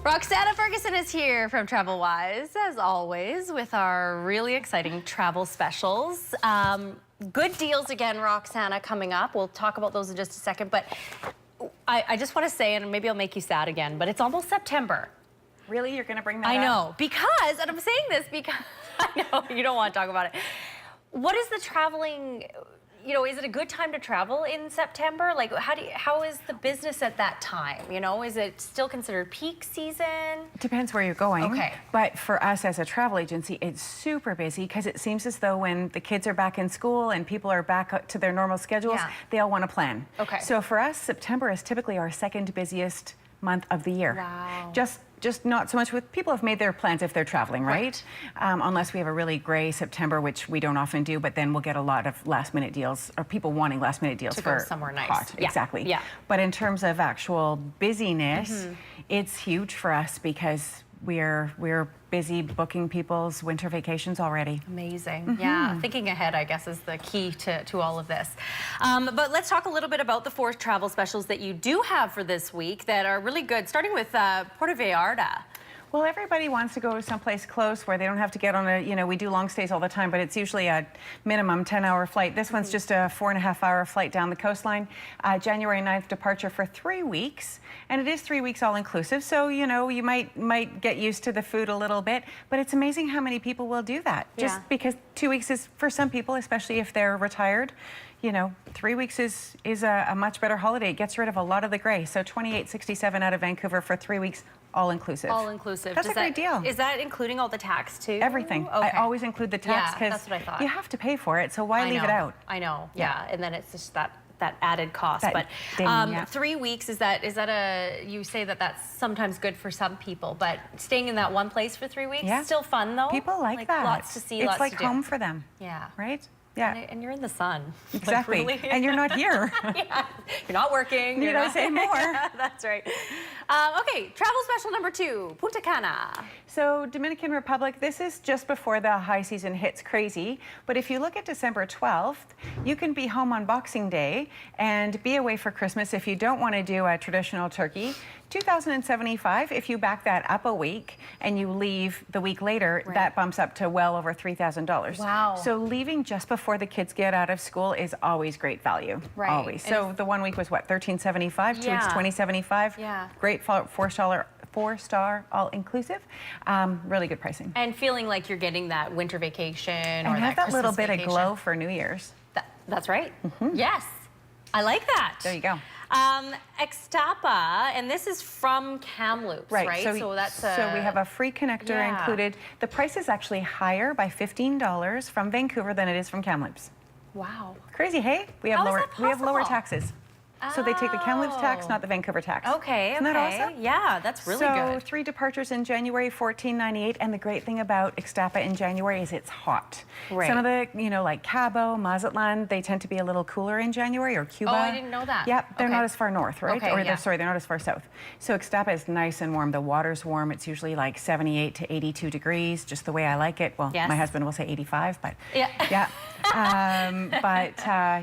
Roxana Ferguson is here from Travelwise, as always, with our really exciting travel specials. Good deals again, Roxana, coming up. We'll talk about those in just a second, but I just want to say, and maybe I'll make you sad again, but it's almost September. Really? You're going to bring that up? I know, because, and I'm saying this because, I know, you don't want to talk about it. What is the traveling, you know, is it a good time to travel in September? Like, how is the business at that time? You know, is it still considered peak season? Depends where you're going. Okay. But for us as a travel agency, it's super busy because it seems as though when the kids are back in school and people are back to their normal schedules, they all want to plan. Okay. So for us, September is typically our second busiest month of the year. Wow. Just not so much with people have made their plans if they're traveling, right? Unless we have a really gray September, which we don't often do, but then we'll get a lot of last minute deals or people wanting last minute deals to for go somewhere nice. Hot. Yeah. Exactly. Yeah. But in terms of actual busyness, it's huge for us because we're busy booking people's winter vacations already. Amazing. Yeah, thinking ahead, I guess, is the key to all of this. But let's talk a little bit about the 4 travel specials that you do have for this week that are really good, starting with Puerto Vallarta. Well, everybody wants to go someplace close where they don't have to get on a, you know, we do long stays all the time, but it's usually a minimum 10-hour flight. This one's just a 4.5-hour flight down the coastline. January 9th departure for 3 weeks, and it is 3 weeks all-inclusive, so, you know, you might get used to the food a little bit, but it's amazing how many people will do that. Just because 2 weeks is, for some people, especially if they're retired, you know, 3 weeks is a much better holiday. It gets rid of a lot of the gray. So $28.67 out of Vancouver for 3 weeks, all inclusive. All inclusive. That's a great deal. Is that including all the tax too? Everything. Okay. I always include the tax because that's what I thought. You have to pay for it, so why leave it out? I know. Yeah, and then it's just that added cost. That but 3 weeks, is that a, you say that that's sometimes good for some people, but staying in that one place for 3 weeks, still fun though? People like that. Lots to see, it's lots like to do. home for them. Yeah. Right? Yeah. And you're in the sun. Exactly. Like, really? And you're not here. Yeah. You're not working. Need I say more? That's right. Okay, travel special number 2, Punta Cana. So Dominican Republic, this is just before the high season hits crazy. But if you look at December 12th, you can be home on Boxing Day and be away for Christmas if you don't want to do a traditional turkey. $2,075. If you back that up a week and you leave the week later, that bumps up to well over $3,000. Wow. So leaving just before the kids get out of school is always great value. Right. Always. So the 1 week was what, $1,375? 2 weeks, $2,075. Yeah. Great four-star all-inclusive. Really good pricing. And feeling like you're getting that winter vacation or and have that Christmas little bit vacation. of glow for New Year's. That's right. Yes. I like that. There you go. Ixtapa, and this is from Kamloops, right? So that's so we have a free connector included. The price is actually higher by $15 from Vancouver than it is from Kamloops. Wow. Crazy, hey? We have lower taxes. So they take the Kamloops tax, not the Vancouver tax. Okay, Isn't that awesome? Yeah, that's really good. So 3 departures in January, $14.98, and the great thing about Ixtapa in January is it's hot. Right. Some of the, you know, like Cabo, Mazatlan, they tend to be a little cooler in January, or Cuba. Oh, I didn't know that. Yep, they're not as far north, right? Okay, They're not as far south. So Ixtapa is nice and warm. The water's warm. It's usually like 78 to 82 degrees, just the way I like it. Well, my husband will say 85, but yeah.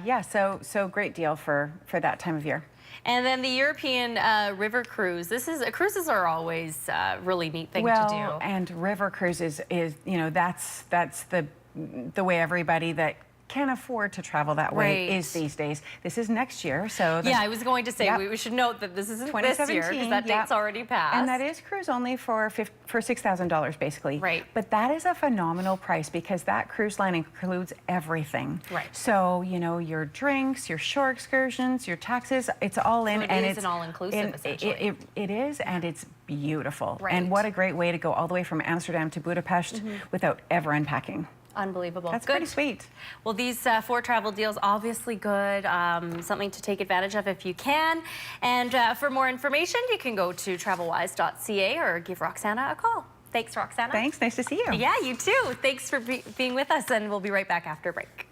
Yeah, so great deal for that time of year. And then the European river cruise. Cruises are always a really neat thing to do. Well, and river cruises is, you know, that's the way everybody that can afford to travel that way is these days. This is next year, so I was going to say we should note that this isn't this year because that date's already passed. And that is cruise only for $6,000 basically. Right. But that is a phenomenal price because that cruise line includes everything. Right. So, you know, your drinks, your shore excursions, your taxes, it's all in. So it is an all-inclusive essentially. It is, and it's beautiful. Right. And what a great way to go all the way from Amsterdam to Budapest without ever unpacking. Unbelievable. That's pretty sweet. Well, these 4 travel deals, obviously good. Something to take advantage of if you can. And for more information, you can go to travelwise.ca or give Roxana a call. Thanks, Roxana. Thanks. Nice to see you. Yeah, you too. Thanks for being with us, and we'll be right back after break.